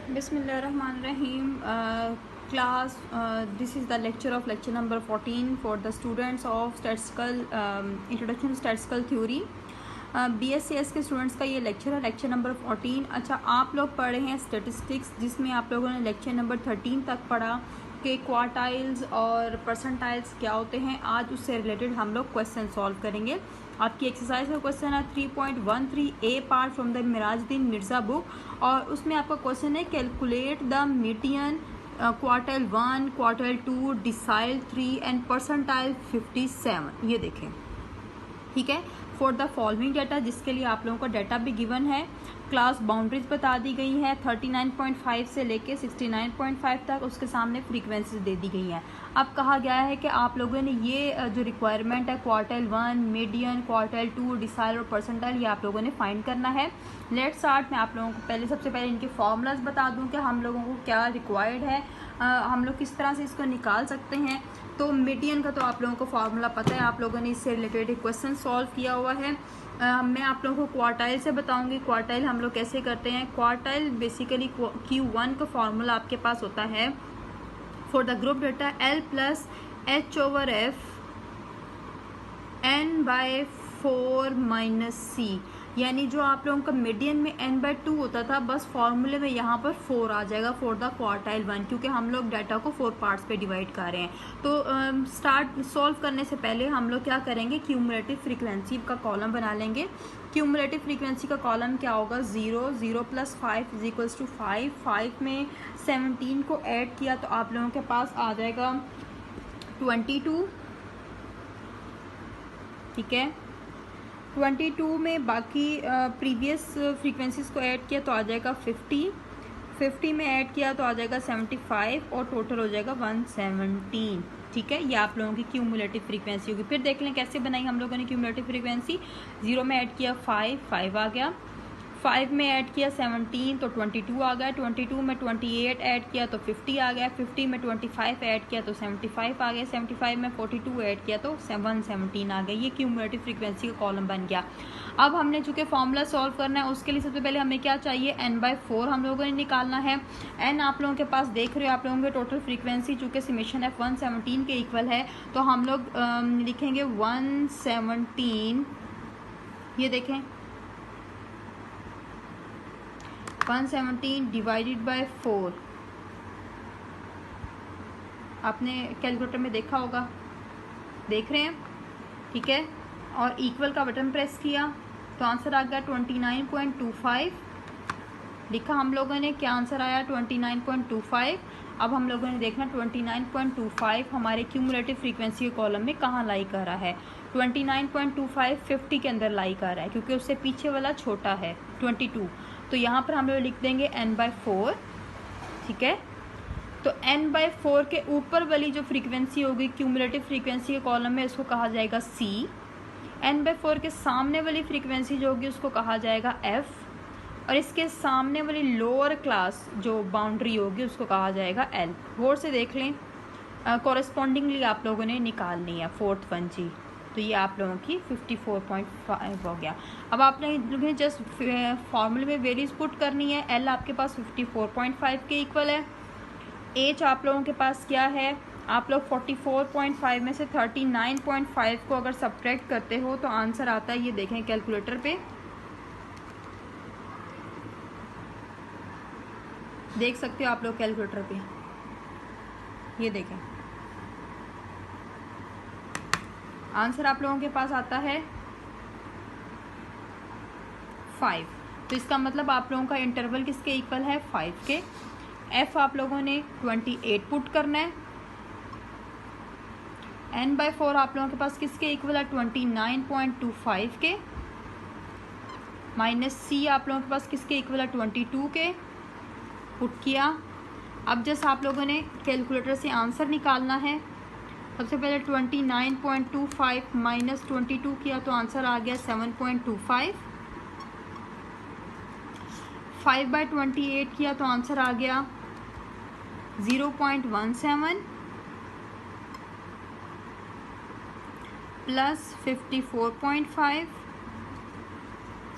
Bismillahirrahmanirrahim. Class, this is the lecture number 14 for the students of statistical introduction to statistical theory. BSCS के students का ये lecture है, lecture number 14. अच्छा, आप लोग पढ़े हैं स्टेटिस्टिक्स, जिसमें आप लोगों ने लेक्चर नंबर 13 तक पढ़ा कि क्वार्टाइल्स और परसेंटाइल्स क्या होते हैं. आज उससे रिलेटेड हम लोग क्वेश्चन सॉल्व करेंगे. आपकी एक्सरसाइज का क्वेश्चन है 3.13 a part from the Mirajuddin Mirza book, और उसमें आपका क्वेश्चन है calculate the median quartile 1, quartile 2, decile 3 and percentile 57. ये देखें, ठीक है. फॉर द फॉलोइंग डाटा, जिसके लिए आप लोगों को डाटा भी गिवन है. क्लास बाउंड्रीज बता दी गई है 39.5 से लेके 69.5 तक. उसके सामने फ्रीक्वेंसीज दे दी गई हैं. अब कहा गया है कि आप लोगों ने ये जो रिक्वायरमेंट है क्वार्टाइल 1, मीडियन, क्वार्टाइल 2, डिसाइल और परसेंटाइल, ये आप लोगों ने फाइंड करना है. Let start. मैं आप लोगों को सबसे पहले इनके फॉर्मूलाज बता दूं कि हम लोगों को क्या रिक्वायर्ड है, हम लोग किस तरह से इसको निकाल सकते हैं. तो मीडियन का तो आप लोगों को फार्मूला पता है, आप लोगों ने इससे रिलेटेड एक क्वेश्चन सॉल्व किया हुआ है. मैं आप लोगों को क्वार्टाइल से बताऊंगी. क्वार्टाइल हम लोग कैसे करते हैं. क्वार्टाइल बेसिकली Q1 का फार्मूला आपके पास होता है for the group data L plus H/F N/4 minus C. यानी जो आप लोगों का मीडियन में N/2 होता था, बस फॉर्मूले में यहाँ पर 4 आ जाएगा फॉर द क्वार्टाइल 1, क्योंकि हम लोग डाटा को 4 पार्ट्स पे डिवाइड कर रहे हैं. तो स्टार्ट सॉल्व करने से पहले हम लोग क्या करेंगे, क्यूमुलेटिव फ्रीक्वेंसी का कॉलम बना लेंगे. क्यूमुलेटिव फ्रीक्वेंसी का कॉलम क्या होगा, 0, 0 + 5 = 5. 5 में 17 को ऐड किया तो आप लोगों के पास आ जाएगा 22. ठीक है. 22 में बाकी प्रीवियस फ्रीक्वेंसीज को ऐड किया तो आ जाएगा 50. 50 में ऐड किया तो आ जाएगा 75 और टोटल हो जाएगा 117. ठीक है, ये आप लोगों की क्यूमुलेटिव फ्रीक्वेंसी होगी. फिर देख लें कैसे बनाई हम लोगों ने क्यूमुलेटिव फ्रीक्वेंसी. 0 में ऐड किया 5 आ गया. 5 में ऐड किया 17 तो 22 आ गया. 22 में 28 ऐड किया तो 50 आ गया. 50 में 25 ऐड किया तो 75 आ गया. 75 में 42 ऐड किया तो 117 आ गया. ये क्यूमुलेटिव फ्रीक्वेंसी का कॉलम बन गया. अब हमने चूँकि फॉर्मूला सॉल्व करना है, उसके लिए सबसे पहले हमें क्या चाहिए, N/4 हम लोगों ने निकालना है. N आप लोगों के पास देख रहे हो, आप लोगों के टोटल फ्रीक्वेंसी चूँकि समेशन F 117 के इक्वल है, तो हम लोग लिखेंगे 117. ये देखें 117 डिवाइडेड बाय 4. आपने कैलकुलेटर में देखा होगा, देख रहे हैं, ठीक है. और इक्वल का बटन प्रेस किया तो आंसर आ गया 29.25. लिखा हम लोगों ने, क्या आंसर आया, 29.25. अब हम लोगों ने देखना 29.25 हमारे क्यूमुलेटिव फ्रीक्वेंसी के कॉलम में कहाँ लाई कर रहा है. 29.25 50 के अंदर लाई कर रहा है, क्योंकि उससे पीछे वाला छोटा है 22. तो यहाँ पर हम लोग लिख देंगे N/4. ठीक है. तो N/4 के ऊपर वाली जो फ्रीक्वेंसी होगी क्यूमुलेटिव फ्रीक्वेंसी के कॉलम में, उसको कहा जाएगा C. N/4 के सामने वाली फ्रीक्वेंसी जो होगी उसको कहा जाएगा F. और इसके सामने वाली लोअर क्लास जो बाउंड्री होगी उसको कहा जाएगा L. गौर से देख लें, कॉरेस्पॉन्डिंगली आप लोगों ने निकालनी है 4th 1 जी. तो ये आप लोगों की 54.5 हो गया. अब आपने जस्ट फॉर्मूले में वेरीज पुट करनी है. L आपके पास 54.5 के इक्वल है. H आप लोगों के पास क्या है, आप लोग 44.5 में से 39.5 को अगर सब्ट्रैक्ट करते हो तो आंसर आता है, ये देखें कैलकुलेटर पे, देख सकते हो आप लोग कैलकुलेटर पे, ये देखें आंसर आप लोगों के पास आता है 5. तो इसका मतलब आप लोगों का इंटरवल किसके इक्वल है, 5 के. F आप लोगों ने 28 पुट करना है. N/4 आप लोगों के पास किसके इक्वल है, 29.25 के. माइनस C आप लोगों के पास किसके इक्वल है, 22 के. पुट किया. अब जैसे आप लोगों ने कैलकुलेटर से आंसर निकालना है. सबसे पहले 29.25 माइनस 22 किया तो आंसर आ गया 7.25. 5/28 किया तो आंसर आ गया 0.17 प्लस 54.5.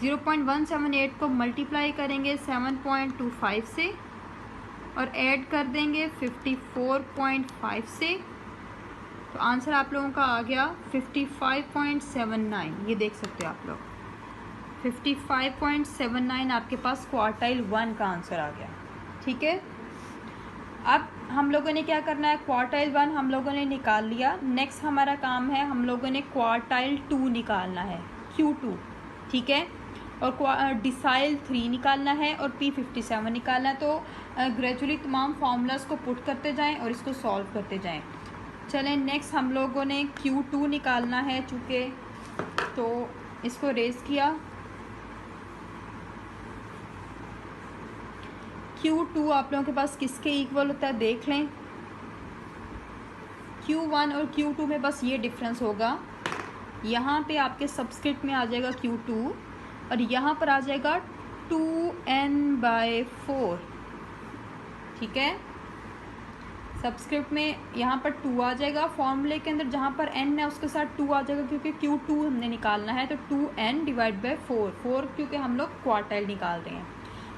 0.178 को मल्टीप्लाई करेंगे 7.25 से और ऐड कर देंगे 54.5 से, तो आंसर आप लोगों का आ गया 55.79। ये देख सकते हो आप लोग 55.79 आपके पास क्वार्टाइल 1 का आंसर आ गया। ठीक है, अब हम लोगों ने क्या करना है, क्वार्टाइल 1 हम लोगों ने निकाल लिया। नेक्स्ट हमारा काम है, हम लोगों ने क्वार्टाइल 2 निकालना है, Q2। ठीक है, और डिसाइल 3 निकालना है और P57 निकालना है। तो ग्रेजुअली तमाम फार्मूलाज को पुट करते जाएं और इसको सॉल्व करते जाएं। चलें, नेक्स्ट हम लोगों ने Q2 निकालना है चूँकि, तो इसको रेज़ किया। Q2 आप लोगों के पास किसके इक्वल होता है देख लें। Q1 और Q2 में बस ये डिफरेंस होगा, यहाँ पे आपके सब्सक्रिप्ट में आ जाएगा Q2 और यहाँ पर आ जाएगा 2n/4। ठीक है, सब्सक्रिप्ट में यहाँ पर 2 आ जाएगा, फॉर्मूले के अंदर जहाँ पर n है उसके साथ 2 आ जाएगा क्योंकि Q2 हमने निकालना है। तो 2n/4, 4 क्योंकि हम लोग क्वार्टाइल निकाल रहे हैं।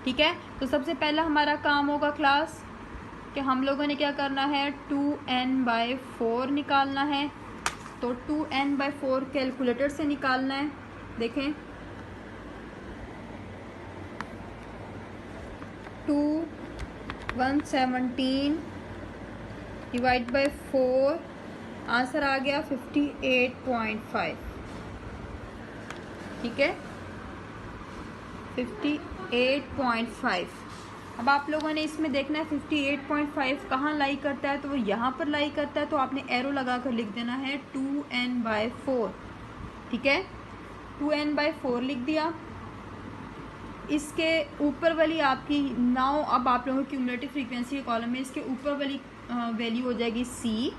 ठीक है, तो सबसे पहला हमारा काम होगा क्लास कि हम लोगों ने क्या करना है, 2n/4 निकालना है। तो 2n/4 कैलकुलेटर से निकालना है। देखें, 117 डिवाइड बाई 4, आंसर आ गया 58.5। ठीक है, 58.5। अब आप लोगों ने इसमें देखना है 58.5 कहाँ लाई करता है, तो वो यहाँ पर लाई करता है। तो आपने एरो लगा कर लिख देना है 2n/4। ठीक है, 2n/4 लिख दिया। इसके ऊपर वाली आपकी नाउ, अब आप लोगों की क्यूमुलेटिव फ्रीक्वेंसी के कॉलम में इसके ऊपर वाली वैल्यू हो जाएगी C।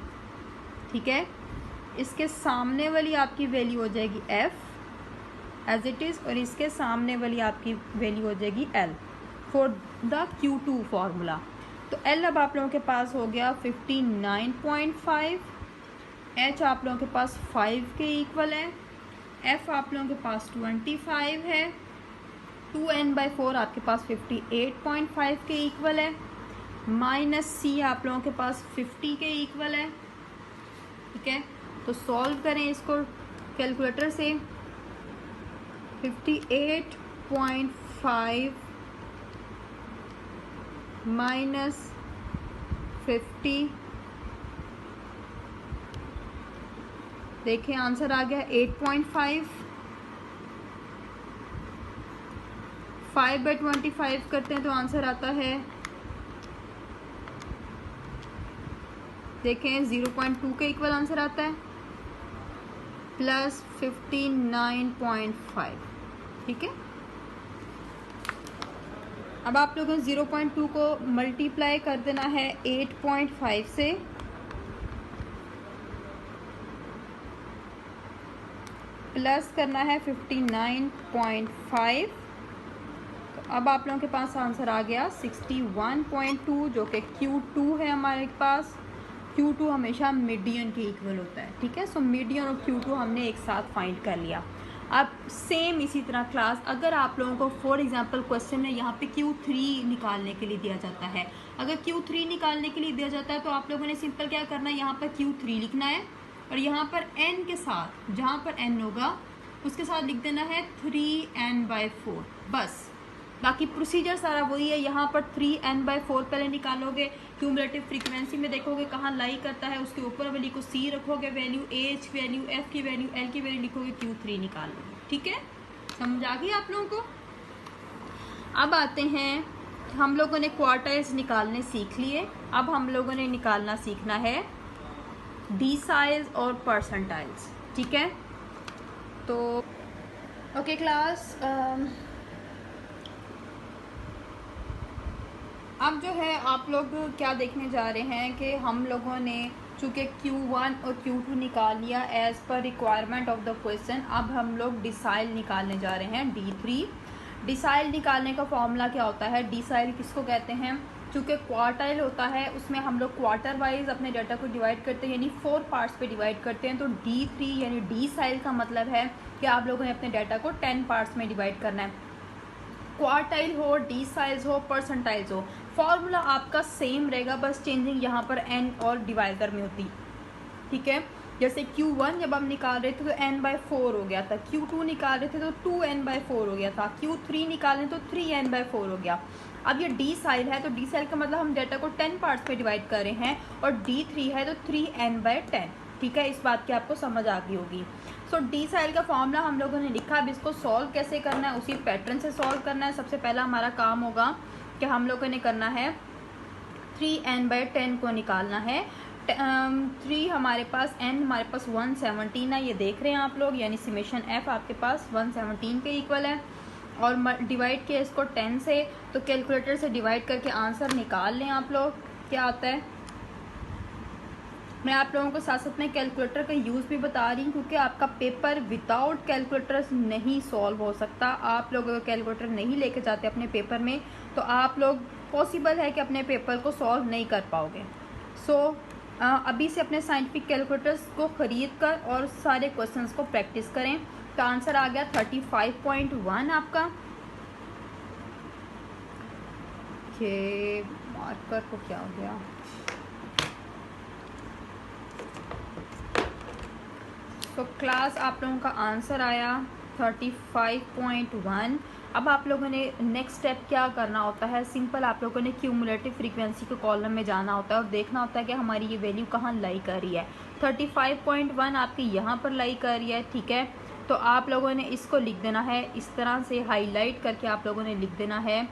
ठीक है, इसके सामने वाली आपकी वैल्यू हो जाएगी F एज इट इज़, और इसके सामने वाली आपकी वैल्यू हो जाएगी L for the Q2 formula. तो L अब आप लोगों के पास हो गया 59.5, H आप लोगों के पास 5 के इक्वल है, F आप लोगों के पास 25 है, 2n/4 आपके पास 58.5 के इक्वल है, माइनस C आप लोगों के पास 50 के इक्वल है। ठीक है, तो सॉल्व करें इसको कैलकुलेटर से। 58.5 माइनस 50, देखिए आंसर आ गया 8.5। 5/25 करते हैं तो आंसर आता है, देखें 0.2 के इक्वल आंसर आता है, प्लस 59.5। ठीक है, अब आप लोगों को 0.2 को मल्टीप्लाई कर देना है 8.5 से, प्लस करना है 59.5। तो अब आप लोगों के पास आंसर आ गया 61.2, जो कि Q2 है हमारे पास। Q2 हमेशा मीडियन के इक्वल होता है। ठीक है, सो मीडियन और Q2 हमने एक साथ फाइंड कर लिया। अब सेम इसी तरह क्लास, अगर आप लोगों को फॉर एग्जांपल क्वेश्चन में यहाँ पे Q3 निकालने के लिए दिया जाता है, अगर Q3 निकालने के लिए दिया जाता है तो आप लोगों ने सिंपल क्या करना है, यहाँ पर Q3 लिखना है और यहाँ पर n के साथ, जहाँ पर n होगा उसके साथ लिख देना है 3n/4 बस। बाकी प्रोसीजर सारा वही है। यहाँ पर 3n/4 पहले निकालोगे, क्यूमुलेटिव फ्रीक्वेंसी में देखोगे कहाँ लाई करता है, उसके ऊपर वाली को C रखोगे वैल्यू, H वैल्यू, F की वैल्यू, L की वैल्यू लिखोगे, Q3 निकालोगे। ठीक है, समझ आ गई आप लोगों को। अब आते हैं, हम लोगों ने क्वार्टाइल्स निकालने सीख लिए, अब हम लोगों ने निकालना सीखना है डिसाइल्स और परसेंटाइल्स। ठीक है, तो ओके क्लास, अब जो है आप लोग क्या देखने जा रहे हैं कि हम लोगों ने चूँकि Q1 और Q2 निकाल लिया as per requirement of the question, अब हम लोग डिसाइल निकालने जा रहे हैं D3। डिसाइल निकालने का फॉर्मूला क्या होता है, डिसाइल किसको कहते हैं, चूँकि क्वार्टाइल होता है उसमें हम लोग क्वार्टर वाइज अपने डाटा को डिवाइड करते हैं, यानी 4 पार्ट्स पे डिवाइड करते हैं। तो D3 यानी डिसाइल का मतलब है कि आप लोगों ने अपने डाटा को 10 पार्ट्स में डिवाइड करना है। क्वार्टाइल हो, डिसाइल्स हो, परसेंटाइल्स हो, फॉर्मूला आपका सेम रहेगा, बस चेंजिंग यहाँ पर एन और डिवाइडर में होती, ठीक है। जैसे Q1 जब हम निकाल रहे थे तो n/4 हो गया था, Q2 निकाल रहे थे तो 2n/4 हो गया था, Q3 निकालें तो 3n/4 हो गया। अब ये डी साइल है तो डी साइल का मतलब हम डेटा को 10 पार्ट्स में डिवाइड कर रहे हैं, और D3 है तो 3n/10, ठीक है। इस बात की आपको समझ आ गई होगी। सो डी साइल का फॉर्मूला हम लोगों ने लिखा। अब इसको सॉल्व कैसे करना है, उसी पैटर्न से सॉल्व करना है। सबसे पहला हमारा काम होगा कि हम लोगों ने करना है 3n/10 को निकालना है। 3 हमारे पास, n हमारे पास 117 है, ये देख रहे हैं आप लोग, यानी समेशन f आपके पास 117 के इक्वल है। और डिवाइड किया इसको 10 से, तो कैलकुलेटर से डिवाइड करके आंसर निकाल लें आप लोग, क्या आता है। मैं आप लोगों को साथ साथ में कैलकुलेटर का यूज़ भी बता रही हूँ, क्योंकि आपका पेपर विदाउट कैलकुलेटर नहीं सॉल्व हो सकता। आप लोग अगर कैलकुलेटर नहीं लेके जाते अपने पेपर में, तो आप लोग पॉसिबल है कि अपने पेपर को सॉल्व नहीं कर पाओगे। अभी से अपने साइंटिफिक कैलकुलेटर्स को ख़रीद कर और सारे क्वेश्चंस को प्रैक्टिस करें। तो आंसर आ गया 35.1 आपका। मार्कर को क्या हो गया, तो क्लास आप लोगों का आंसर आया 35.1। अब आप लोगों ने नेक्स्ट स्टेप क्या करना होता है, सिंपल आप लोगों ने क्यूमुलेटिव फ्रीक्वेंसी के कॉलम में जाना होता है और देखना होता है कि हमारी ये वैल्यू कहाँ लाई कर रही है। 35.1 आपकी यहाँ पर लाई कर रही है, ठीक है। तो आप लोगों ने इसको लिख देना है इस तरह से, हाईलाइट करके आप लोगों ने लिख देना है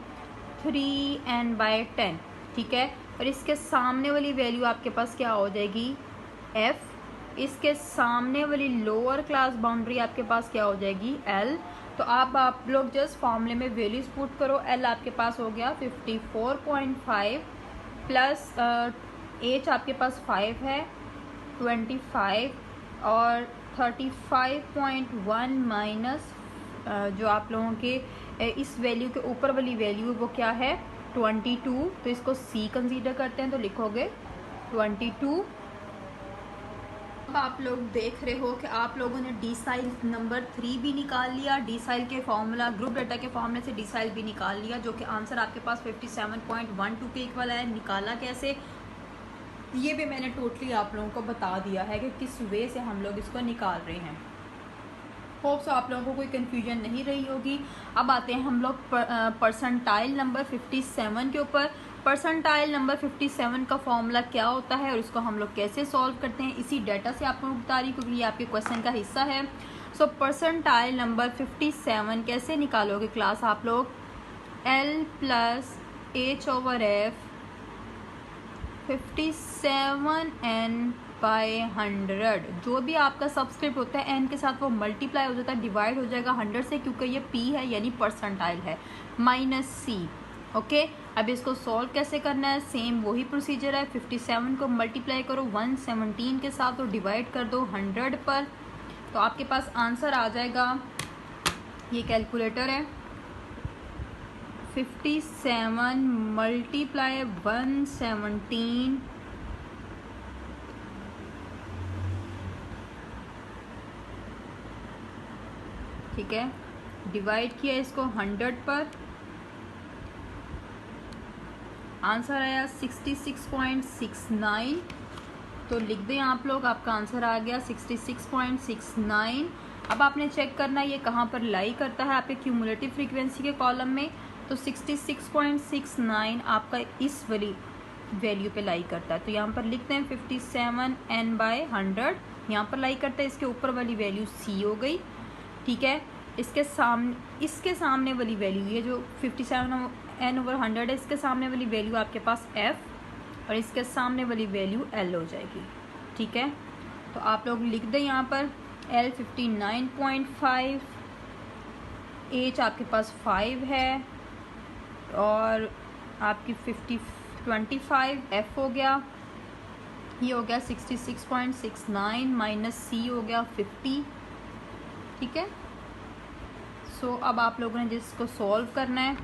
3n/10, ठीक है। और इसके सामने वाली वैल्यू आपके पास क्या हो जाएगी, f। इसके सामने वाली लोअर क्लास बाउंड्री आपके पास क्या हो जाएगी, L। तो आप लोग जस्ट फॉर्मूले में वैल्यूज पुट करो। L आपके पास हो गया 54.5 प्लस H आपके पास 5 है 25, और 35.1 माइनस जो आप लोगों के इस वैल्यू के ऊपर वाली वैल्यू वो क्या है 22। तो इसको C कंसीडर करते हैं, तो लिखोगे 22। अब आप लोग देख रहे हो कि आप लोगों ने डी साइल नंबर 3 भी निकाल लिया, डी साइल के फॉर्मूला ग्रुप डाटा के फॉर्मूले से डी साइल भी निकाल लिया, जो कि आंसर आपके पास 57.12 के इक्वल है। निकाला कैसे, ये भी मैंने टोटली आप लोगों को बता दिया है कि किस वे से हम लोग इसको निकाल रहे हैं। होप सो आप लोगों को कोई कन्फ्यूजन नहीं रही होगी। अब आते हैं हम लोग परसेंटाइल नंबर 57 के ऊपर। परसेंटाइल नंबर 57 का फॉर्मूला क्या होता है और इसको हम लोग कैसे सॉल्व करते हैं, इसी डाटा से आप लोगों को बता रही हूँ, क्योंकि ये आपके क्वेश्चन का हिस्सा है। सो परसेंटाइल नंबर 57 कैसे निकालोगे क्लास आप लोग, L प्लस H/F 57n/100। जो भी आपका सबस्क्रिप्ट होता है n के साथ वो मल्टीप्लाई हो जाता है, डिवाइड हो जाएगा 100 से, क्योंकि ये p है यानी परसेंटाइल है, -c। ओके, अब इसको सॉल्व कैसे करना है, सेम वही प्रोसीजर है। 57 को मल्टीप्लाई करो 117 के साथ, तो डिवाइड कर दो 100 पर, तो आपके पास आंसर आ जाएगा, ये कैलकुलेटर है, 57 मल्टीप्लाई 117 ठीक है, डिवाइड किया इसको 100 पर, आंसर आया 66.69। तो लिख दें आप लोग, आपका आंसर आ गया 66.69। अब आपने चेक करना है ये कहाँ पर लाई करता है आपके क्यूमुलेटिव फ्रीक्वेंसी के कॉलम में। तो 66.69 आपका इस वाली वैल्यू पे लाई करता है, तो यहाँ पर लिखते हैं 57n/100, यहाँ पर लाई करता है, इसके ऊपर वाली वैल्यू c हो गई, ठीक है। इसके सामने वाली वैल्यू, ये जो 57n/100 है, इसके सामने वाली वैल्यू आपके पास f, और इसके सामने वाली वैल्यू l हो जाएगी, ठीक है। तो आप लोग लिख दें यहाँ पर l 59.5, h आपके पास 5 है, और आपकी 25 f हो गया, ये हो गया 66.69 माइनस c हो गया 50, ठीक है। सो अब आप लोगों ने जिसको सॉल्व करना है,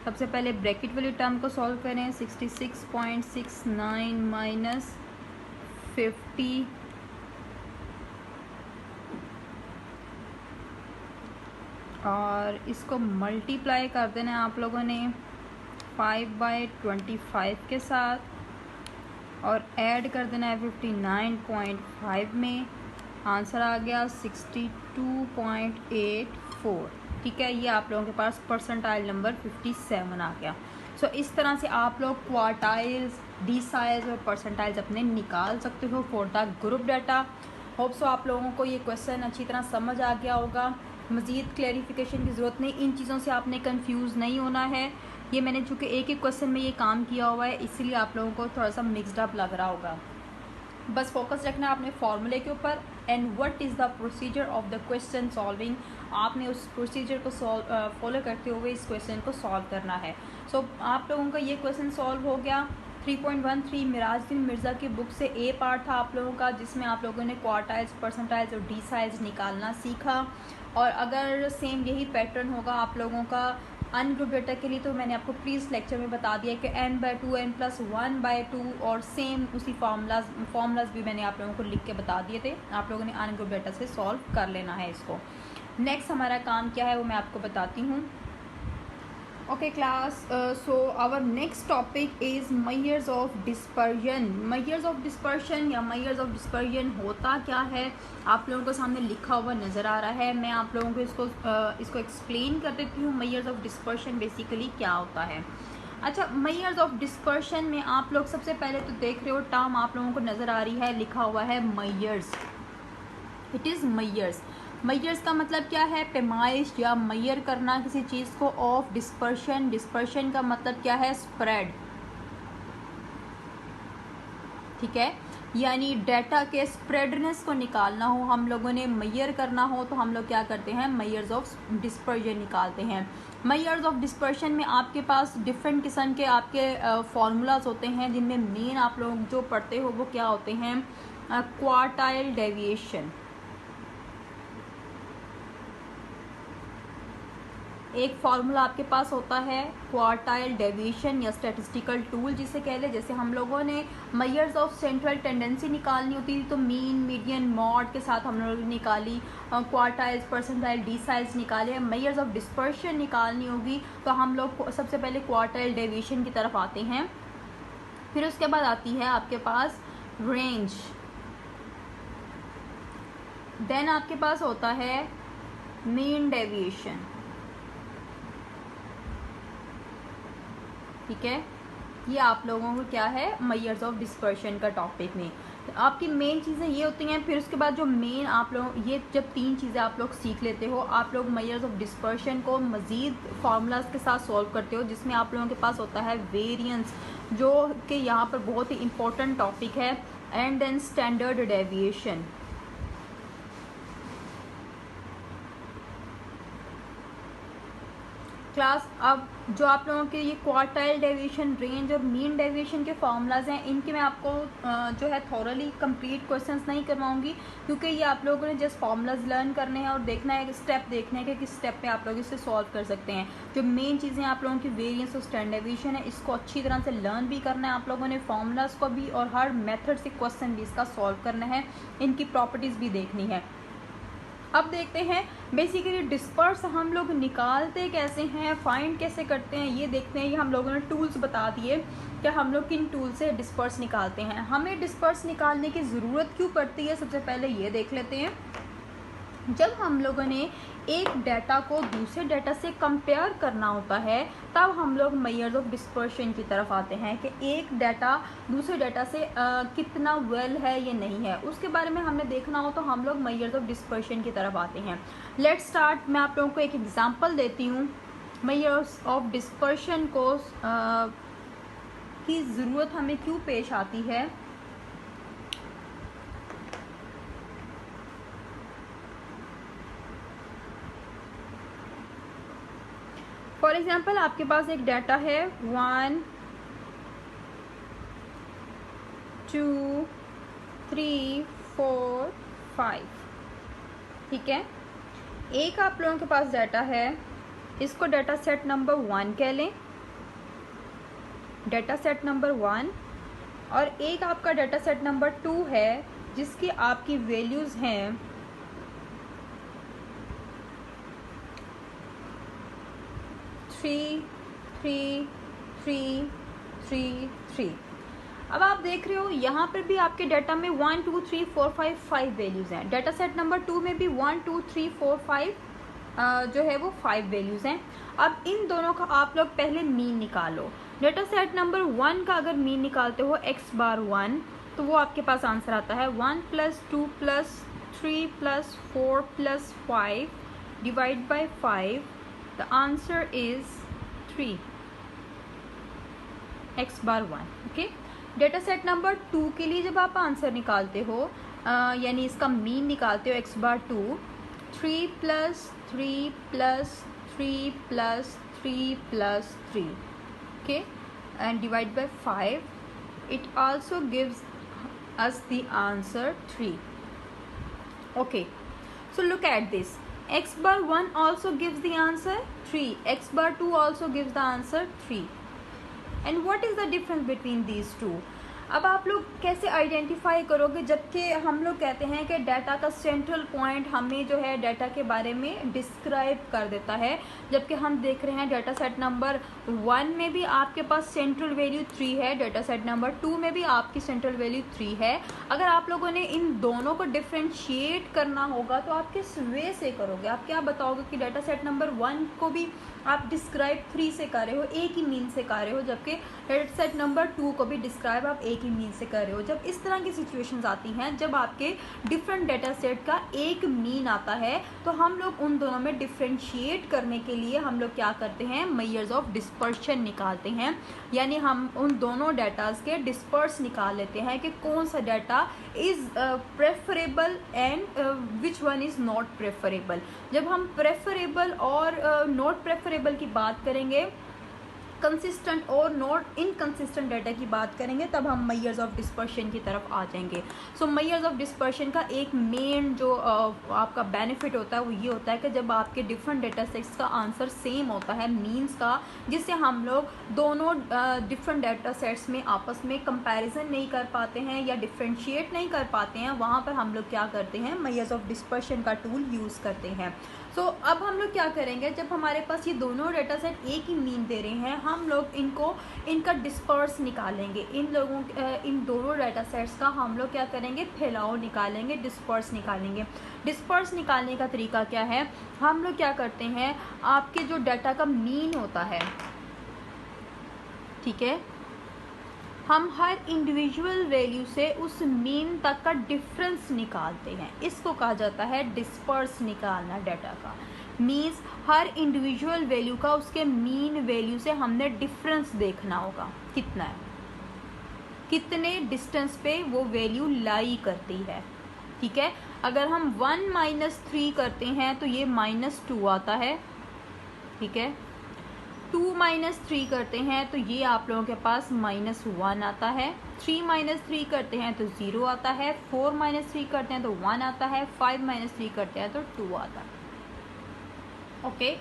सबसे पहले ब्रैकेट वाली टर्म को सॉल्व करें। 66.69 माइनस 50, और इसको मल्टीप्लाई कर देना है आप लोगों ने 5/25 के साथ और ऐड कर देना है 59.5 में। आंसर आ गया 62.84। ठीक है, ये आप लोगों के पास परसेंटाइल नंबर 57 आ गया। सो इस तरह से आप लोग क्वार्टाइल्स, डिसाइल्स और परसेंटाइल्स अपने निकाल सकते हो for the group data. Hope so आप लोगों को ये क्वेश्चन अच्छी तरह समझ आ गया होगा। मज़ीद क्लैरिफिकेशन की ज़रूरत नहीं, इन चीज़ों से आपने कंफ्यूज नहीं होना है। ये मैंने चूँकि एक एक क्वेश्चन में ये काम किया हुआ है, इसलिए आप लोगों को थोड़ा सा मिक्सड अप लग रहा होगा। बस फोकस रखना आपने फॉर्मूले के ऊपर and what is the procedure of the question solving. आपने उस प्रोसीजर को फॉलो करते हुए इस क्वेश्चन को सॉल्व करना है। सो आप लोगों का ये क्वेश्चन सॉल्व हो गया। 3.13 मिराजुद्दीन मिर्ज़ा की बुक से ए पार्ट था आप लोगों का, जिसमें आप लोगों ने क्वार्टाइल्स, परसेंटाइल्स और डिसाइल्स निकालना सीखा। और अगर सेम यही पैटर्न होगा आप लोगों का अनग्रुप डेटा के लिए, तो मैंने आपको प्रीवियस लेक्चर में बता दिया कि n/2 n+1/2 और सेम उसी फार्मूलाज भी मैंने आप लोगों को लिख के बता दिए थे। आप लोगों ने अनग्रुप डेटा से सॉल्व कर लेना है इसको। नेक्स्ट हमारा काम क्या है वो मैं आपको बताती हूँ। Okay class, so our next topic is measures of dispersion. Measures of dispersion या मेजर्स ऑफ डिस्पर्जन होता क्या है आप लोगों को सामने लिखा हुआ नज़र आ रहा है। मैं आप लोगों को इसको एक्सप्लेन कर देती हूँ। मेजर्स ऑफ डिस्पर्शन बेसिकली क्या होता है। अच्छा, मेजर्स ऑफ डिस्पर्शन में आप लोग सबसे पहले तो देख रहे हो टर्म आप लोगों को नज़र आ रही है, लिखा हुआ है measures. It is measures. Measures का मतलब क्या है, पैमाइश या मेजर करना किसी चीज़ को। ऑफ डिस्पर्शन, डिस्पर्शन का मतलब क्या है, स्प्रेड। ठीक है, यानी डाटा के स्प्रेडनेस को निकालना हो, हम लोगों ने मेजर करना हो, तो हम लोग क्या करते हैं, मेजर्स ऑफ डिस्पर्जन निकालते हैं। मेजर्स ऑफ डिस्पर्शन में आपके पास डिफरेंट किस्म के आपके फार्मूलाज होते हैं, जिनमें मेन आप लोग जो पढ़ते हो वो क्या होते हैं, क्वार्टाइल डेविएशन। एक फार्मूला आपके पास होता है क्वार्टाइल डेविएशन या स्टैटिस्टिकल टूल जिसे कह ले। जैसे हम लोगों ने मेजर्स ऑफ सेंट्रल टेंडेंसी निकालनी होती थी तो मीन, मीडियन, मॉड के साथ हम लोगों ने निकाली। क्वार्टाइल्स, परसेंटाइल, डिसाइल्स निकाले। मेजर्स ऑफ डिस्पर्शन निकालनी होगी तो हम लोग सबसे पहले क्वार्टाइल डेविएशन की तरफ आते हैं। फिर उसके बाद आती है आपके पास रेंज। देन आपके पास होता है मीन डेविएशन। ठीक है, ये आप लोगों को क्या है, मेजर्स ऑफ डिस्पर्शन का टॉपिक में तो आपकी मेन चीज़ें ये होती हैं। फिर उसके बाद जो मेन आप लोग ये जब 3 चीज़ें आप लोग सीख लेते हो, आप लोग मेजर्स ऑफ डिस्पर्शन को मज़ीद फार्मूलाज के साथ सॉल्व करते हो, जिसमें आप लोगों के पास होता है वेरिएंस, जो कि यहाँ पर बहुत ही इंपॉर्टेंट टॉपिक है, and then standard deviation. Class, अब जो आप लोगों के ये क्वार्टाइल डेविएशन, रेंज और मीन डेविएशन के फार्मूलाज हैं, इनके मैं आपको जो है थॉरली कंप्लीट क्वेश्चंस नहीं करवाऊंगी, क्योंकि ये आप लोगों ने जस्ट फार्मूलाज लर्न करने हैं और देखना है, स्टेप देखने हैं कि किस स्टेप पे आप लोग इसे सॉल्व कर सकते हैं। जो मेन चीज़ें आप लोगों की वेरिएंस और स्टैंडर्ड डेविएशन है, इसको अच्छी तरह से लर्न भी करना है आप लोगों ने, फार्मूलाज को भी, और हर मेथड से क्वेश्चन भी इसका सॉल्व करना है, इनकी प्रॉपर्टीज़ भी देखनी है। अब देखते हैं बेसिकली डिस्पर्स हम लोग निकालते कैसे हैं, फाइंड कैसे करते हैं, ये देखते हैं। ये हम लोगों ने टूल्स बता दिए कि हम लोग किन टूल से डिस्पर्स निकालते हैं। हमें डिस्पर्स निकालने की ज़रूरत क्यों पड़ती है, सबसे पहले ये देख लेते हैं। जब हम लोगों ने एक डाटा को दूसरे डाटा से कंपेयर करना होता है, तब हम लोग मेजर्स ऑफ डिस्पर्शन की तरफ आते हैं कि एक डाटा दूसरे डाटा से कितना वेल है या नहीं है, उसके बारे में हमने देखना हो, तो हम लोग मेजर्स ऑफ डिस्पर्शन की तरफ आते हैं। Let's start. मैं आप लोगों को एक एग्जांपल देती हूँ मेजर्स ऑफ डिस्पर्शन को की ज़रूरत हमें क्यों पेश आती है। फॉर एग्जाम्पल आपके पास एक डाटा है 1 2 3 4 5। ठीक है, एक आप लोगों के पास डाटा है, इसको डाटा सेट नंबर 1 कह लें, डाटा सेट नंबर 1। और एक आपका डाटा सेट नंबर 2 है, जिसकी आपकी वैल्यूज़ हैं 3 3 3 3 3। अब आप देख रहे हो यहाँ पर भी आपके डाटा में 1 2 3 4 5 5 वैल्यूज़ हैं। डाटा सेट नंबर 2 में भी 1 2 3 4 5 जो है वो 5 वैल्यूज़ हैं। अब इन दोनों का आप लोग पहले मीन निकालो। डाटा सेट नंबर 1 का अगर मीन निकालते हो x बार 1 तो वो आपके पास आंसर आता है 1 + 2 + 3 + 4 + 5 divide by 5। The answer is 3 x bar 1। Okay, data set number 2 के लिए जब आप आंसर निकालते हो यानी इसका मीन निकालते हो x bar 2, 3 + 3 + 3 + 3 + 3, okay, and divide by 5, it also gives us the answer 3. Okay, so look at this, x bar 1 also gives the answer 3, x bar 2 also gives the answer 3. And what is the difference between these two? अब आप लोग कैसे identify करोगे जबकि हम लोग कहते हैं कि डाटा का सेंट्रल पॉइंट हमें जो है डाटा के बारे में डिस्क्राइब कर देता है, जबकि हम देख रहे हैं डाटा सेट नंबर 1 में भी आपके पास सेंट्रल वैल्यू 3 है, डाटा सेट नंबर 2 में भी आपकी सेंट्रल वैल्यू 3 है। अगर आप लोगों ने इन दोनों को डिफ्रेंशिएट करना होगा तो आप किस वे से करोगे? आप क्या बताओगे कि डाटा सेट नंबर 1 को भी आप डिस्क्राइब 3 से कर रहे हो, एक ही मीन से कर रहे हो, जबकि डाटा सेट नंबर 2 को भी डिस्क्राइब आप एक ही मीन से कर रहे हो। जब इस तरह की सिचुएशंस आती हैं, जब आपके डिफरेंट डाटा सेट का एक मीन आता है, तो हम लोग उन दोनों में डिफ्रेंशिएट करने के लिए हम लोग क्या करते हैं? मेजर्स ऑफ डिस्पर्शन निकालते हैं, यानी हम उन दोनों डाटाज के डिस्पर्स निकाल लेते हैं कि कौन सा data is preferable and which one is not preferable. जब हम प्रेफरेबल और नॉट प्रेफरेबल की बात करेंगे, कंसिस्टेंट और नॉट इनकंसिस्टेंट डाटा की बात करेंगे, तब हम मेजर्स ऑफ डिस्पर्शन की तरफ आ जाएंगे। सो मेजर्स ऑफ डिस्पर्शन का एक मेन जो आपका बेनिफिट होता है वो ये होता है कि जब आपके डिफरेंट डाटा सेट्स का आंसर सेम होता है मीन्स का, जिससे हम लोग दोनों डिफरेंट डाटा सेट्स में आपस में कंपैरिजन नहीं कर पाते हैं या डिफ्रेंशिएट नहीं कर पाते हैं, वहाँ पर हम लोग क्या करते हैं? मेजर्स ऑफ डिस्पर्शन का टूल यूज़ करते हैं। सो अब हम लोग क्या करेंगे? जब हमारे पास ये दोनों डाटा सेट एक ही मीन दे रहे हैं, हम लोग इनका डिस्पर्स निकालेंगे। इन दोनों डाटा सेट्स का हम लोग क्या करेंगे? फैलाव निकालेंगे, डिस्पर्स निकालेंगे। डिस्पर्स निकालने का तरीका क्या है? हम लोग क्या करते हैं? आपके जो डाटा का मीन होता है, ठीक है, हम हर इंडिविजुअल वैल्यू से उस मीन तक का डिफरेंस निकालते हैं। इसको कहा जाता है डिस्पर्स निकालना डाटा का। मीन्स हर इंडिविजुअल वैल्यू का उसके मीन वैल्यू से हमने डिफरेंस देखना होगा, कितना है, कितने डिस्टेंस पे वो वैल्यू लाई करती है। ठीक है, अगर हम 1 - 3 करते हैं तो ये -2 आता है। ठीक है, 2 - 3 करते हैं तो ये आप लोगों के पास -1 आता है। 3 - 3 करते हैं तो 0 आता है। 4 - 3 करते हैं तो 1 आता है। 5 - 3 करते हैं तो 2 आता है। ओके,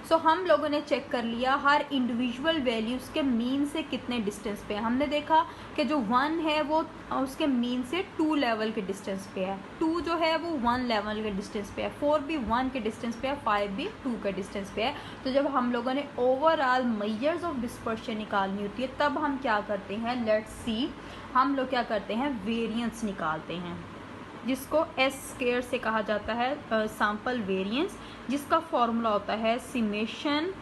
सो हम लोगों ने चेक कर लिया हर इंडिविजुअल वैल्यूज़ के मीन से कितने डिस्टेंस पे है। हमने देखा कि जो 1 है वो उसके मीन से 2 लेवल के डिस्टेंस पे है, 2 जो है वो 1 लेवल के डिस्टेंस पे है, 4 भी 1 के डिस्टेंस पे है, 5 भी 2 के डिस्टेंस पे है। तो जब हम लोगों ने ओवरऑल मेजर्स ऑफ डिस्पर्शन निकालनी होती है, तब हम क्या करते हैं? लेट्स सी, हम लोग क्या करते हैं? वेरिएंस निकालते हैं, जिसको एस स्क्वायर से कहा जाता है, सैम्पल वेरिएंस, जिसका फॉर्मूला होता है समेशन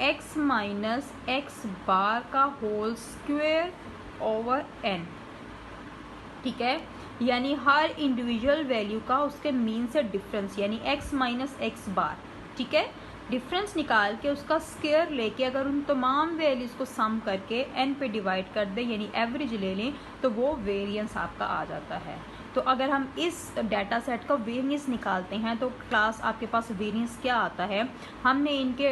x - x बार का होल स्क्वायर ओवर n। ठीक है, यानी हर इंडिविजुअल वैल्यू का उसके मीन से डिफरेंस, यानी x - x बार। ठीक है, डिफरेंस निकाल के उसका स्क्वायर लेके अगर उन तमाम वैल्यूज़ को सम करके n पे डिवाइड कर दें, यानी एवरेज ले लें, तो वो वेरिएंस आपका आ जाता है। तो अगर हम इस डाटा सेट का वेरिएंस निकालते हैं तो क्लास आपके पास वेरिएंस क्या आता है? हमने इनके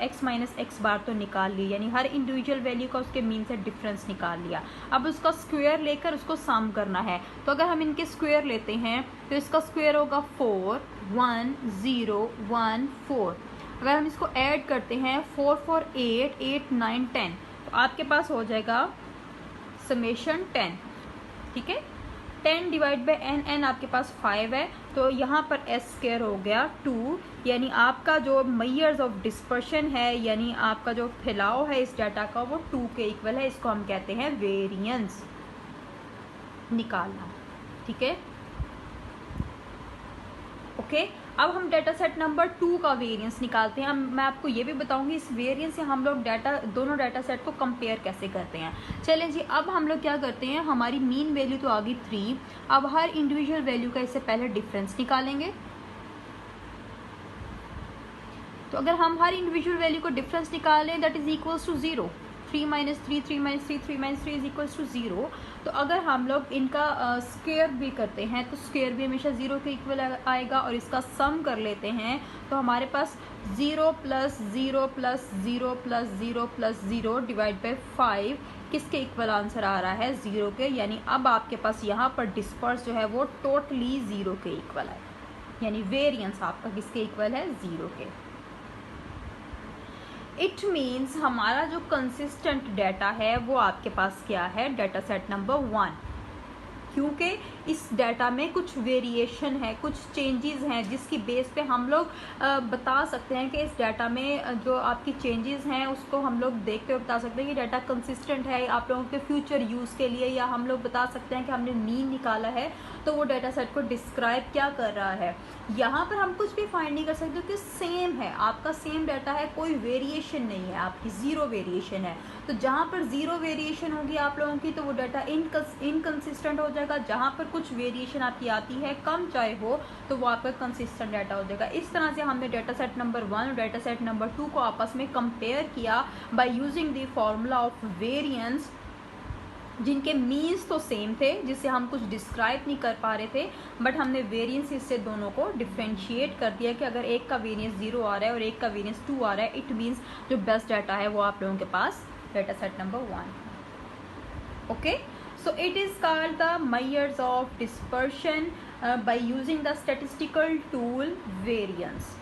x - x बार तो निकाल ली, यानी हर इंडिविजुअल वैल्यू का उसके मीन से डिफरेंस निकाल लिया। अब उसका स्क्वायर लेकर उसको सम करना है। तो अगर हम इनके स्क्वायर लेते हैं तो इसका स्क्वायर होगा 4 1 0 1 4। अगर हम इसको ऐड करते हैं 4 4 8 8 9 10, तो आपके पास हो जाएगा समेशन 10। ठीक है, 10 डिवाइड बाई एन, एन आपके पास 5 है, तो यहाँ पर एस स्क्वायर हो गया 2, यानी आपका जो मेजर्स ऑफ डिस्पर्शन है, यानी आपका जो फैलाव है इस डाटा का, वो 2 के इक्वल है। इसको हम कहते हैं वेरिएंस निकालना। ठीक है, ओके। अब हम डाटा सेट नंबर 2 का वेरिएंस निकालते हैं। मैं आपको ये भी बताऊंगी इस वेरिएंस से हम लोग दोनों डाटा सेट को कंपेयर कैसे करते हैं। चलें जी, अब हम लोग क्या करते हैं, हमारी मीन वैल्यू तो आ गई 3, अब हर इंडिविजुअल वैल्यू का इससे पहले डिफरेंस निकालेंगे। तो अगर हम हर इंडिविजुअल वैल्यू को डिफरेंस निकालें, that is equals to 0। 3 minus 3, 3 minus 3, 3 minus 3 is equals to 0। तो अगर हम लोग इनका स्क्वायर भी करते हैं तो स्क्वायर भी हमेशा 0 के इक्वल आएगा, और इसका सम कर लेते हैं तो हमारे पास 0 plus 0 plus 0 plus 0 plus 0 divide by 5 किसके इक्वल आंसर आ रहा है, 0 के। यानी अब आपके पास यहाँ पर डिस्पर्स जो है वो टोटली 0 के इक्वल है, यानी वेरिएंस आपका किसके इक्वल है, 0 के। इट मीन्स हमारा जो कंसिस्टेंट डाटा है वो आपके पास क्या है, डाटा सेट नंबर 1, क्योंकि इस डाटा में कुछ वेरिएशन है, कुछ चेंजेस हैं, जिसकी बेस पे हम लोग बता सकते हैं कि इस डाटा में जो आपकी चेंजेस हैं उसको हम लोग देखते हुए बता सकते हैं कि डाटा कंसिस्टेंट है आप लोगों के फ्यूचर यूज़ के लिए, या हम लोग बता सकते हैं कि हमने मीन निकाला है तो वो डाटा सेट को डिस्क्राइब क्या कर रहा है। यहाँ पर हम कुछ भी फाइंड नहीं कर सकते कि सेम है, आपका सेम डाटा है, कोई वेरिएशन नहीं है, आपकी 0 वेरिएशन है। तो जहाँ पर 0 वेरिएशन होगी आप लोगों की तो वो डाटा इनकंसिस्टेंट हो जाएगा, जहाँ पर कुछ वेरिएशन आपकी आती है कम चाहे हो तो वो आपका कंसिस्टेंट डाटा हो जाएगा। इस तरह से हमने डाटा सेट नंबर 1 और डाटा सेट नंबर 2 को आपस में कंपेयर किया by using the formula of variance, जिनके मीन्स तो सेम थे, जिससे हम कुछ डिस्क्राइब नहीं कर पा रहे थे, बट हमने वेरिएंस इससे दोनों को डिफ्रेंशिएट कर दिया कि अगर एक का वेरिएंस 0 आ रहा है और एक का वेरिएंस 2 आ रहा है, इट मीन्स जो बेस्ट डाटा है वो आप लोगों के पास data set number 1। Okay, so it is called the measures of dispersion by using the statistical tool variance।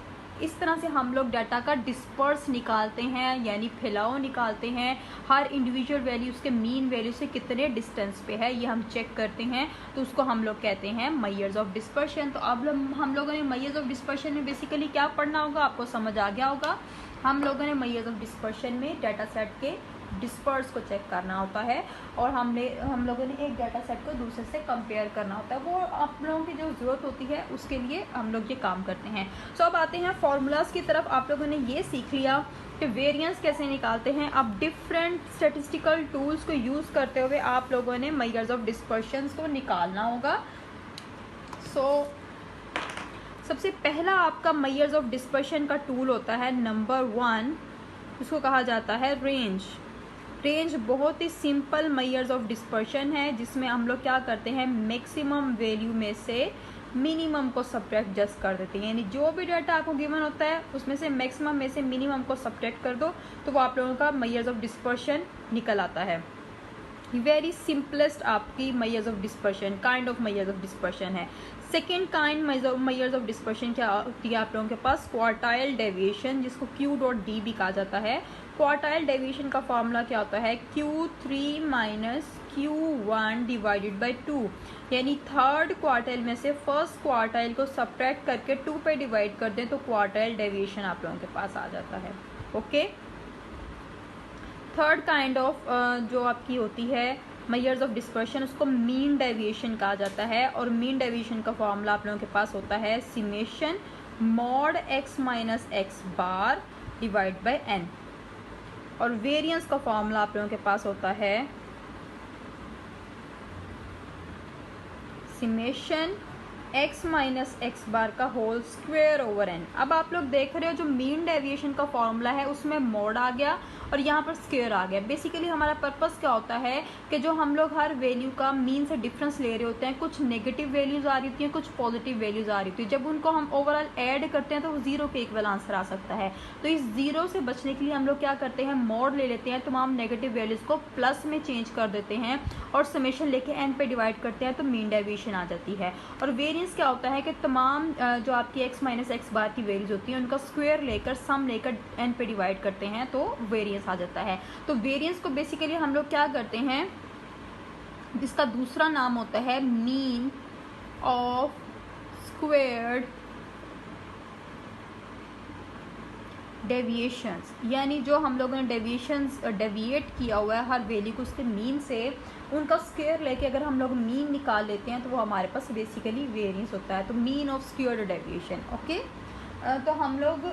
इस तरह से हम लोग डाटा का डिस्पर्स निकालते हैं, यानी फैलाव निकालते हैं, हर इंडिविजुअल वैल्यू उसके मीन वैल्यू से कितने डिस्टेंस पे है ये हम चेक करते हैं, तो उसको हम लोग कहते हैं मेजर्स ऑफ डिस्पर्शन। तो अब हम लोगों ने मेजर्स ऑफ डिस्पर्शन में बेसिकली क्या पढ़ना होगा, आपको समझ आ गया होगा। हम लोगों ने मेजर्स ऑफ डिस्पर्शन में डाटा सेट के डिस्पर्स को चेक करना होता है, और हम लोगों ने एक डाटा सेट को दूसरे से कंपेयर करना होता है, वो आप लोगों की जो ज़रूरत होती है उसके लिए हम लोग ये काम करते हैं। सो अब आते हैं फॉर्मूलाज की तरफ। आप लोगों ने ये सीख लिया कि वेरिएंस कैसे निकालते हैं। अब डिफरेंट स्टैटिस्टिकल टूल्स को यूज़ करते हुए आप लोगों ने मेजर्स ऑफ डिस्पर्शन को निकालना होगा। सबसे पहला आपका मेजर्स ऑफ डिस्पर्शन का टूल होता है नंबर 1, उसको कहा जाता है रेंज। रेंज बहुत ही सिंपल मेजर्स ऑफ डिस्पर्शन है, जिसमें हम लोग क्या करते हैं, मैक्सिमम वैल्यू में से मिनिमम को सब्ट्रैक्ट जस्ट कर देते हैं, यानी जो भी डाटा आपको गिवन होता है उसमें से मैक्सिमम में से मिनिमम को सब्ट्रैक्ट कर दो तो वो आप लोगों का मेजर्स ऑफ डिस्पर्शन निकल आता है। वेरी सिंपलेस्ट आपकी measures of dispersion kind of measures of dispersion है। Second kind measures of dispersion क्या होती है आप लोगों के पास, क्वार्टाइल डेविएशन, जिसको Q.D भी कहा जाता है। क्वार्टाइल डेविएशन का फॉर्मूला क्या होता है, Q3 minus Q1 divided by 2, यानी थर्ड क्वार्टाइल में से फर्स्ट क्वार्टाइल को सब्ट्रैक्ट करके 2 पे डिवाइड कर दें तो क्वार्टाइल डेविएशन आप लोगों के पास आ जाता है। ओके, थर्ड काइंड ऑफ जो आपकी होती है मेजर्स ऑफ डिस्पर्शन, उसको मीन डेविएशन कहा जाता है, और मीन डेविएशन का फॉर्मूला आप लोगों के पास होता है summation mod x minus x bar divide by n, और वेरिएंस का फॉर्मूला आप लोगों के पास होता है समेशन x माइनस एक्स बार का होल स्क्वायर ओवर n। अब आप लोग देख रहे हो जो मीन डेविएशन का फॉर्मूला है उसमें मोड आ गया और यहाँ पर स्क्वायर आ गया। बेसिकली हमारा पर्पस क्या होता है कि जो हम लोग हर वैल्यू का मीन से डिफरेंस ले रहे होते हैं, कुछ नेगेटिव वैल्यूज आ रही होती हैं, कुछ पॉजिटिव वैल्यूज आ रही होती है, जब उनको हम ओवरऑल ऐड करते हैं तो वो 0 के इक्वल आंसर आ सकता है। तो इस 0 से बचने के लिए हम लोग क्या करते हैं, मोड ले लेते हैं, तमाम नेगेटिव वैल्यूज को प्लस में चेंज कर देते हैं और समेशन लेके n पे डिवाइड करते हैं तो मीन डेविएशन आ जाती है। और वेरिएंस क्या होता है कि तमाम जो आपकी x माइनस एक्स बार की वैल्यूज होती हैं उनका स्क्वायर लेकर सम लेकर n पे डिवाइड करते हैं तो वेरिएंस आ जाता है। तो वेरिएंस को बेसिकली हम लोग क्या करते हैं, जिसका दूसरा नाम होता है मीन ऑफ स्क्वेयर्ड डेविएशंस, यानी जो हम लोगों ने डेविएट किया हुआ है हर वैल्यू को उसके मीन से, उनका स्क्वायर लेके अगर हम लोग मीन निकाल लेते हैं तो वो हमारे पास बेसिकली वेरिएंस होता है। तो mean of squared deviation. Okay, तो हम लोग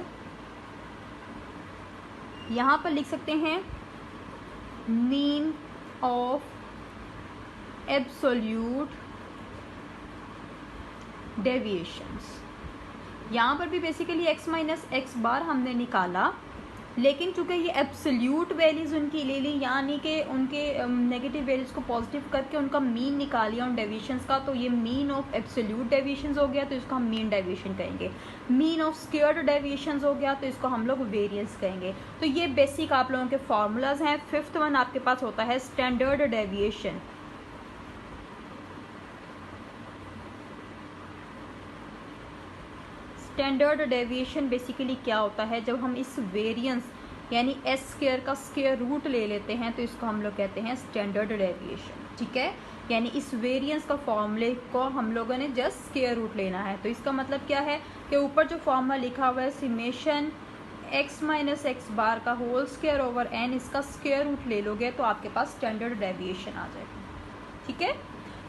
यहाँ पर लिख सकते हैं मीन ऑफ एब्सोल्यूट डेविएशंस। यहाँ पर भी बेसिकली x माइनस एक्स बार हमने निकाला, लेकिन चूंकि ये एब्सोल्यूट वैल्यूज़ उनकी ले ली, यानी कि उनके नेगेटिव वैल्यूज़ को पॉजिटिव करके उनका मीन निकाल लिया उन डेविएशंस का, तो ये मीन ऑफ एब्सोल्यूट डेविएशंस हो गया, तो इसको हम मीन डेविएशन कहेंगे। मीन ऑफ स्क्वायर्ड डेविएशंस हो गया, तो इसको हम लोग वेरिएंस कहेंगे। तो ये बेसिक आप लोगों के फार्मूलाज हैं। फिफ्थ वन आपके पास होता है standard deviation. Standard deviation basically क्या होता है, जब हम इस वेरिएंस यानी एस स्क्वायर का स्क्वायर रूट ले लेते हैं तो इसको हम लोग कहते हैं स्टैंडर्ड डेविएशन। ठीक है, यानी इस वेरिएंस का फॉर्मूले को हम लोगों ने जस्ट स्क्वायर रूट लेना है। तो इसका मतलब क्या है कि ऊपर जो फॉर्मूला लिखा हुआ है समेशन x माइनस एक्स बार का होल स्क्वायर ओवर n, इसका स्क्वायर रूट ले लोगे तो आपके पास स्टैंडर्ड डेविएशन आ जाएगा। ठीक है,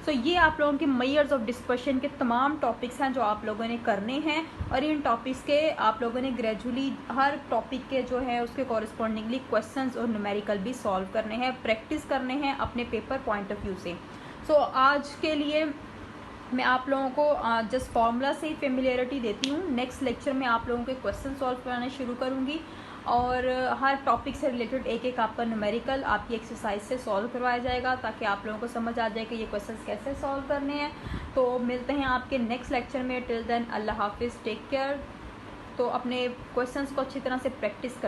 सो ये आप लोगों के मेजर्स ऑफ डिस्पर्शन के तमाम टॉपिक्स हैं जो आप लोगों ने करने हैं, और इन टॉपिक्स के आप लोगों ने ग्रेजुअली हर टॉपिक के जो है उसके कॉरेस्पॉन्डिंगली क्वेश्चंस और न्यूमेरिकल भी सॉल्व करने हैं, प्रैक्टिस करने हैं अपने पेपर पॉइंट ऑफ व्यू से। सो आज के लिए मैं आप लोगों को जस्ट फॉर्मूला से ही फेमिलियरिटी देती हूँ। नेक्स्ट लेक्चर में आप लोगों के क्वेश्चन सॉल्व कराना शुरू करूँगी, और हर टॉपिक से रिलेटेड एक एक आपका न्यूमेरिकल आपकी एक्सरसाइज से सॉल्व करवाया जाएगा, ताकि आप लोगों को समझ आ जाए कि ये क्वेश्चंस कैसे सॉल्व करने हैं। तो मिलते हैं आपके नेक्स्ट लेक्चर में। टिल देन अल्लाह हाफिज़, टेक केयर। तो अपने क्वेश्चंस को अच्छी तरह से प्रैक्टिस कर